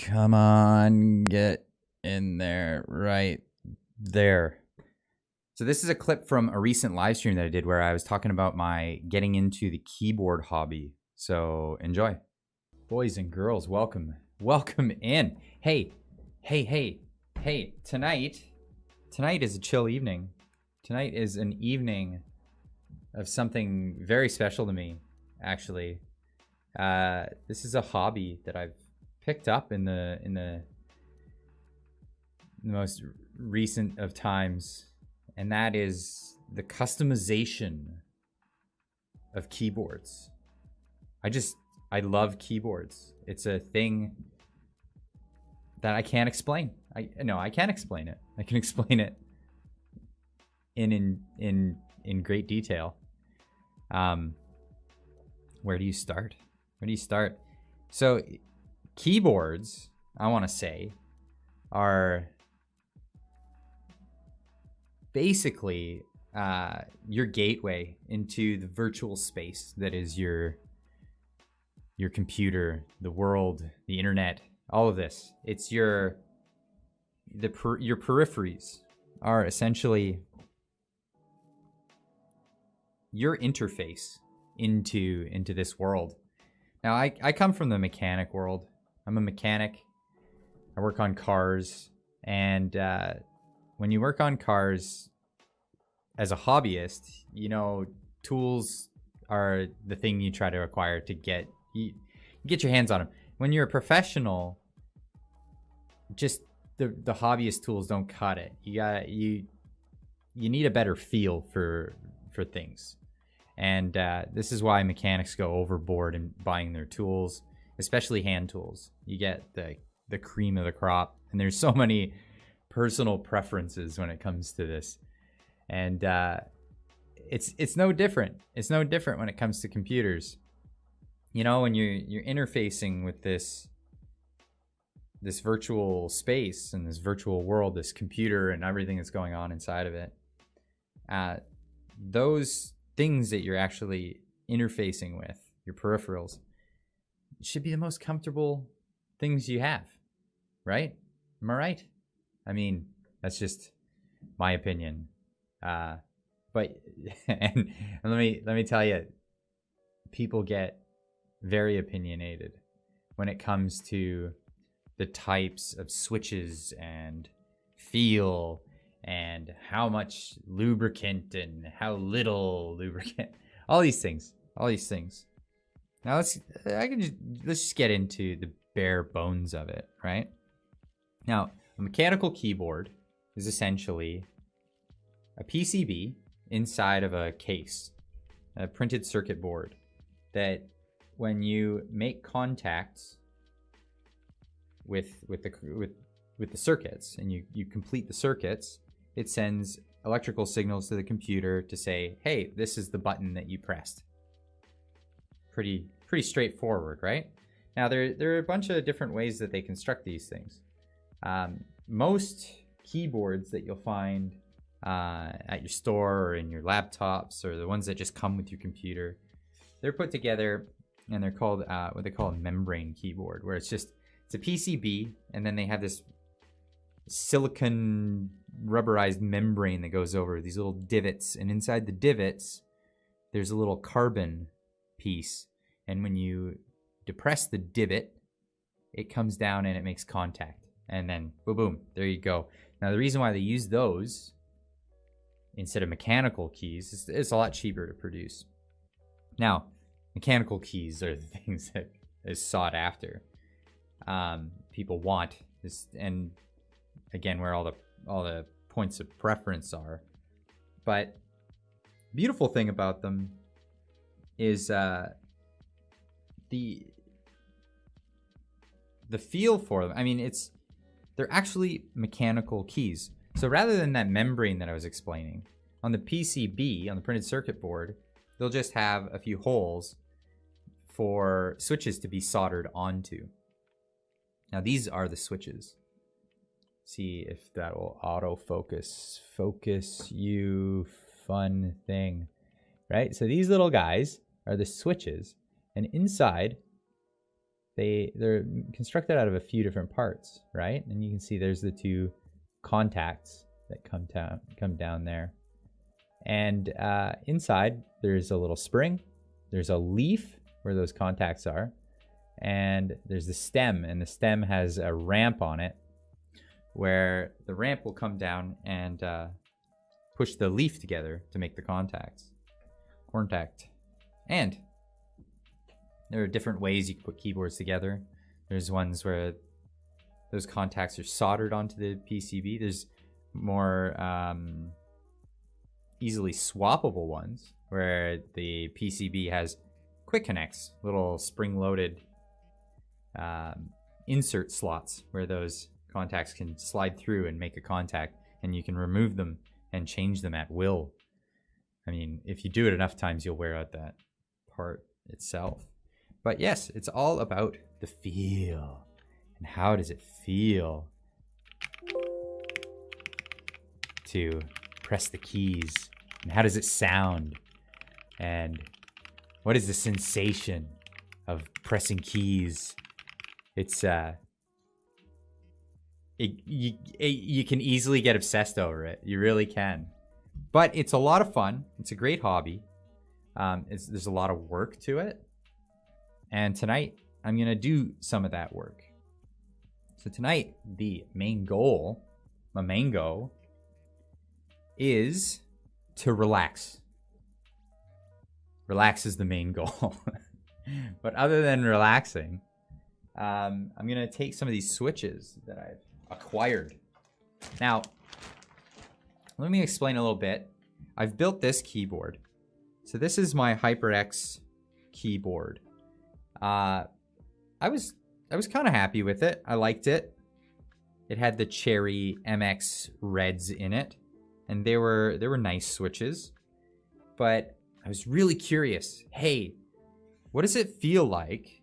Come on, get in there, right there. So this is a clip from a recent live stream that I did where I was talking about my getting into the keyboard hobby. So enjoy. Boys and girls, welcome in. Hey, tonight is a chill evening. Tonight is an evening of something very special to me, actually. This is a hobby that I've picked up in the most recent of times, and that is the customization of keyboards. I love keyboards. It's a thing that I can't explain. I can't explain it. I can explain it in great detail. Where do you start? So keyboards, I want to say, are basically your gateway into the virtual space that is your computer, the world, the internet, all of this. It's your peripheries are essentially your interface into this world. Now, I come from the mechanic world. I'm a mechanic. I work on cars, and when you work on cars as a hobbyist, you know, tools are the thing you try to acquire to get your hands on them. When you're a professional, just the hobbyist tools don't cut it. You need a better feel for things. And this is why mechanics go overboard in buying their tools, especially hand tools. You get the cream of the crop, and there's so many personal preferences when it comes to this. And it's no different. It's no different when it comes to computers. You know, when you're interfacing with this virtual space and this virtual world, this computer and everything that's going on inside of it, those things that you're actually interfacing with, your peripherals, should be the most comfortable things you have, right? Am I right? I mean, that's just my opinion. But and let me tell you, people get very opinionated when it comes to the types of switches and feel and how much lubricant and how little lubricant, all these things. Now let's just get into the bare bones of it, right? Now, a mechanical keyboard is essentially a PCB inside of a case, a printed circuit board, that when you make contacts with the circuits and you complete the circuits, it sends electrical signals to the computer to say, hey, this is the button that you pressed. Pretty straightforward, right? Now, there are a bunch of different ways that they construct these things. Most keyboards that you'll find at your store or in your laptops, or the ones that just come with your computer, they're put together and they're called what they call a membrane keyboard, where it's a PCB, and then they have this silicon rubberized membrane that goes over these little divots, and inside the divots there's a little carbon piece, and when you depress the divot, it comes down and it makes contact, and then boom, there you go. Now, the reason why they use those instead of mechanical keys is it's a lot cheaper to produce. Now, mechanical keys are the things that is sought after. People want this, and again, where all the points of preference are. But beautiful thing about them is the feel for them. I mean, they're actually mechanical keys. So rather than that membrane that I was explaining, on the PCB, on the printed circuit board, they'll just have a few holes for switches to be soldered onto. Now, these are the switches. See if that will autofocus. Focus, you fun thing. Right? So these little guys are the switches, and inside they're constructed out of a few different parts, right? And you can see there's the two contacts that come down there. And inside, there's a little spring. There's a leaf where those contacts are. And there's the stem, and the stem has a ramp on it where the ramp will come down and push the leaf together to make the contact. And there are different ways you can put keyboards together. There's ones where those contacts are soldered onto the PCB. There's more easily swappable ones where the PCB has quick connects, little spring-loaded insert slots where those contacts can slide through and make a contact, and you can remove them and change them at will. I mean, if you do it enough times, you'll wear out that part itself. But yes, it's all about the feel. And how does it feel to press the keys? And how does it sound? And what is the sensation of pressing keys? It's you can easily get obsessed over it. You really can. But it's a lot of fun. It's a great hobby. There's a lot of work to it. And tonight, I'm going to do some of that work. So tonight, the main goal, my main goal, is to relax. Relax is the main goal. But other than relaxing, I'm going to take some of these switches that I've acquired. Now, let me explain a little bit. I've built this keyboard. So this is my Hyperx Keyboard. I was kind of happy with it. I liked it. It had the Cherry MX Reds in it, and they were nice switches. But I was really curious. Hey, what does it feel like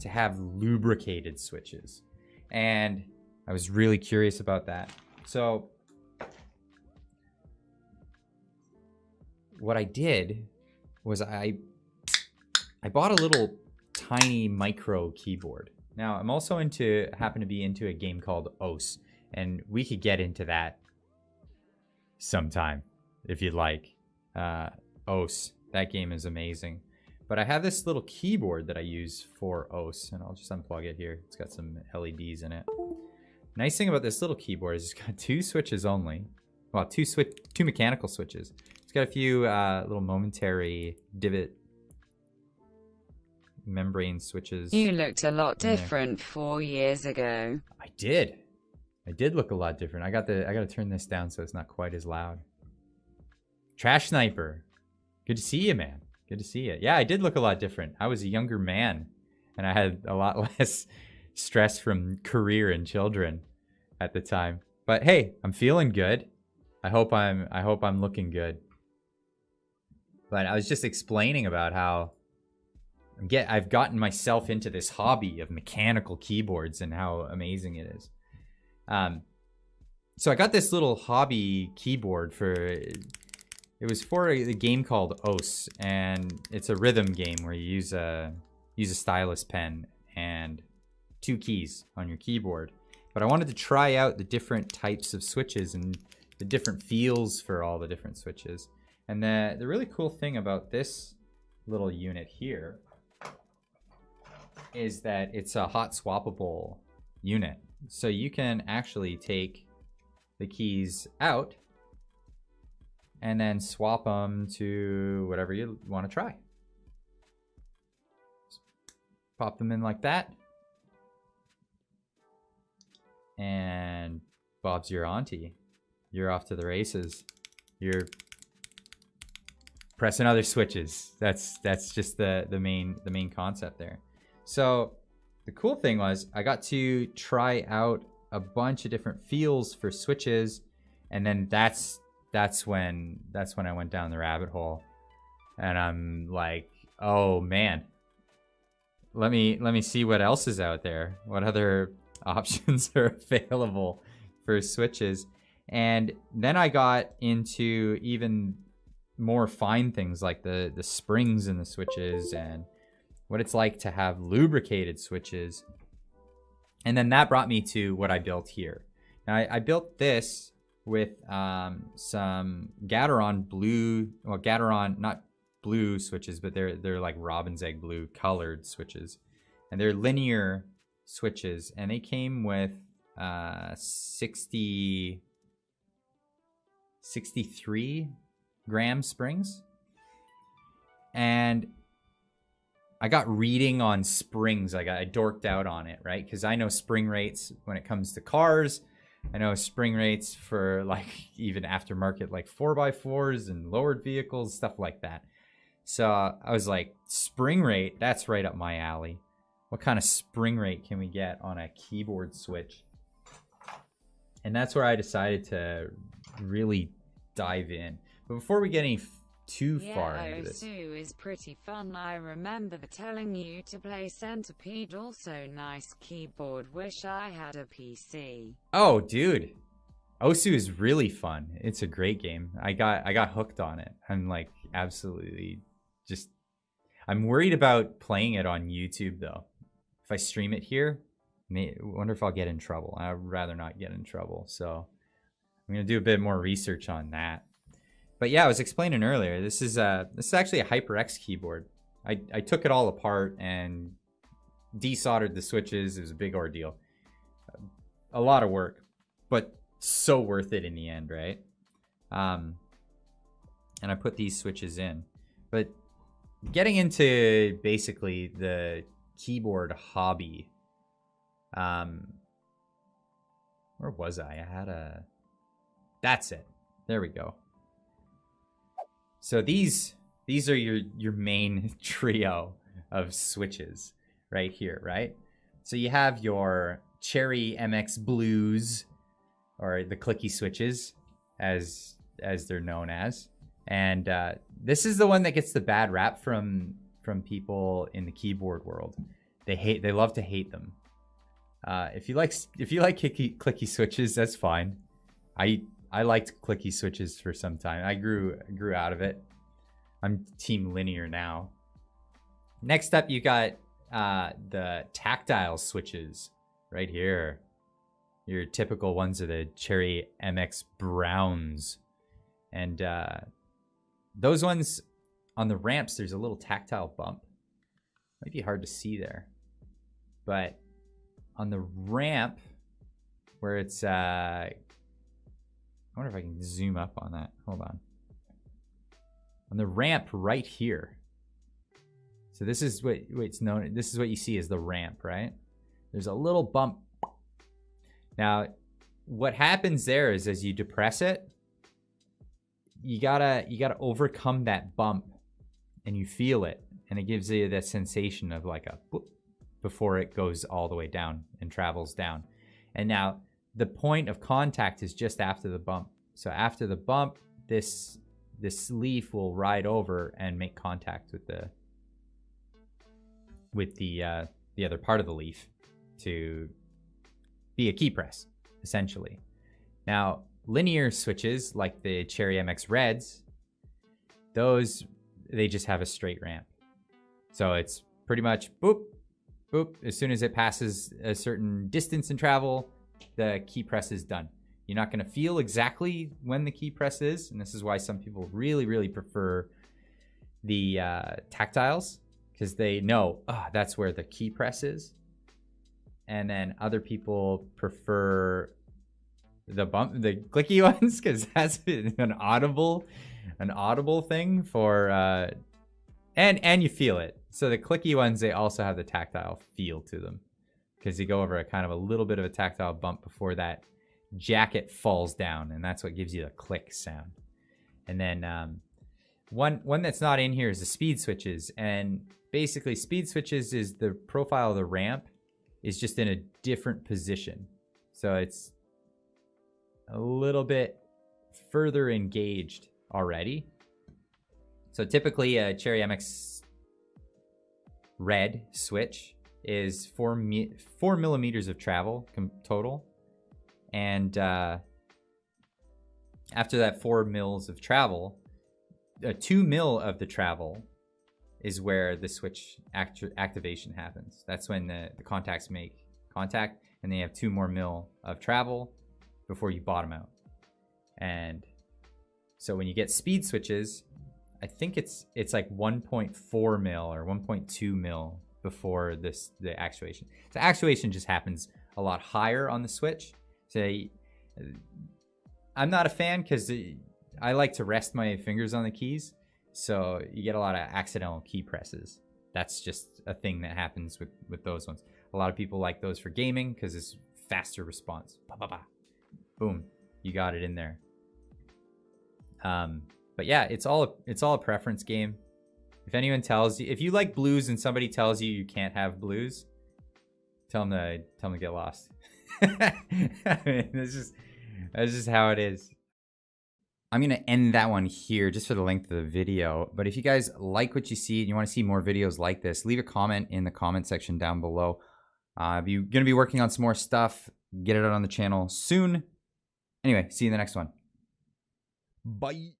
to have lubricated switches? And I was really curious about that. So what I did was I bought a little tiny micro keyboard. Now I'm also happen to be into a game called OS, and we could get into that sometime if you'd like. OS, that game is amazing. But I have this little keyboard that I use for OS, and I'll just unplug it here. It's got some LEDs in it. Nice thing about this little keyboard is it's got two switches only. Well, two mechanical switches. It's got a few little momentary divot membrane switches. You looked a lot different 4 years ago. I did look a lot different. I gotta turn this down so it's not quite as loud. Trash Sniper, good to see you, man. Good to see you. Yeah, I did look a lot different. I was a younger man, and I had a lot less stress from career and children at the time. But hey, I'm feeling good. I hope I'm looking good. But I was just explaining about how I've gotten myself into this hobby of mechanical keyboards and how amazing it is. So I got this little hobby keyboard it was for a game called OS, and it's a rhythm game where you use a stylus pen and 2 keys on your keyboard. But I wanted to try out the different types of switches and the different feels for all the different switches. And the really cool thing about this little unit here is that it's a hot swappable unit. So you can actually take the keys out and then swap them to whatever you want to try. Just pop them in like that. And Bob's your auntie. You're off to the races. You're pressing other switches. That's just the main concept there. So the cool thing was I got to try out a bunch of different feels for switches, and then that's when I went down the rabbit hole, and I'm like, oh man, let me see what else is out there. What other options are available for switches? And then I got into even more fine things like the springs in the switches and what it's like to have lubricated switches. And then that brought me to what I built here. Now, I built this with some Gateron blue, well, Gateron, not blue switches, but they're like robin's egg blue colored switches. And they're linear switches. And they came with 63 gram springs. And I got reading on springs. I dorked out on it, right? Because I know spring rates when it comes to cars. I know spring rates for like even aftermarket like 4x4s and lowered vehicles, stuff like that. So I was like, spring rate, that's right up my alley. What kind of spring rate can we get on a keyboard switch? And that's where I decided to really dive in. But before we get any too far into this. Osu is pretty fun. I remember telling you to play Centipede. Also nice keyboard. Wish I had a PC. Oh, dude. Osu is really fun. It's a great game. I got hooked on it. I'm like absolutely just... I'm worried about playing it on YouTube though. If I stream it here, I wonder if I'll get in trouble. I'd rather not get in trouble. So I'm going to do a bit more research on that. But yeah, I was explaining earlier, this is actually a Hyperx keyboard. I took it all apart and desoldered the switches. It was a big ordeal. A lot of work, but so worth it in the end, right? And I put these switches in. But getting into basically the keyboard hobby, where was I? That's it. There we go. So these are your main trio of switches right here, right? So you have your Cherry MX Blues, or the clicky switches, as they're known as, and this is the one that gets the bad rap from people in the keyboard world. They love to hate them. If you like clicky switches, that's fine. I liked clicky switches for some time. I grew out of it. I'm team linear now. Next up, you got the tactile switches right here. Your typical ones are the Cherry MX Browns. And those ones, on the ramps, there's a little tactile bump. Might be hard to see there. But on the ramp, where it's... I wonder if I can zoom up on that. Hold on. On the ramp right here. So this is what it's known. This is what you see as the ramp, right? There's a little bump. Now, what happens there is as you depress it, you gotta overcome that bump, and you feel it, and it gives you that sensation of like a boop before it goes all the way down and travels down. And now, the point of contact is just after the bump. So after the bump, this leaf will ride over and make contact with the other part of the leaf to be a key press, essentially. Now, linear switches like the Cherry MX Reds, those, they just have a straight ramp. So it's pretty much boop, boop. As soon as it passes a certain distance in travel, the key press is done. You're not going to feel exactly when the key press is, and this is why some people really, really prefer the tactiles, because they know, that's where the key press is. And then other people prefer the clicky ones, because that's an audible thing for, and you feel it. So the clicky ones, they also have the tactile feel to them, because you go over a kind of a little bit of a tactile bump before that jacket falls down, and that's what gives you the click sound. And then one that's not in here is the speed switches, and basically speed switches is the profile of the ramp is just in a different position, so it's a little bit further engaged already. So typically a Cherry MX Red switch is 4 millimeters of travel total. And after that 4 mils of travel, 2 mil of the travel is where the switch activation happens. That's when the contacts make contact, and they have 2 more mil of travel before you bottom out. And so when you get speed switches, I think it's like 1.4 mil or 1.2 mil before the actuation. So actuation just happens a lot higher on the switch. So I'm not a fan because I like to rest my fingers on the keys. So you get a lot of accidental key presses. That's just a thing that happens with those ones. A lot of people like those for gaming because it's faster response. Bah, bah, bah. Boom, you got it in there. But yeah, it's all a preference game. If anyone tells you, if you like blues and somebody tells you can't have blues, tell them to get lost. I mean, that's just how it is. I'm going to end that one here just for the length of the video. But if you guys like what you see and you want to see more videos like this, leave a comment in the comment section down below. I'm going to be working on some more stuff. Get it out on the channel soon. Anyway, see you in the next one. Bye.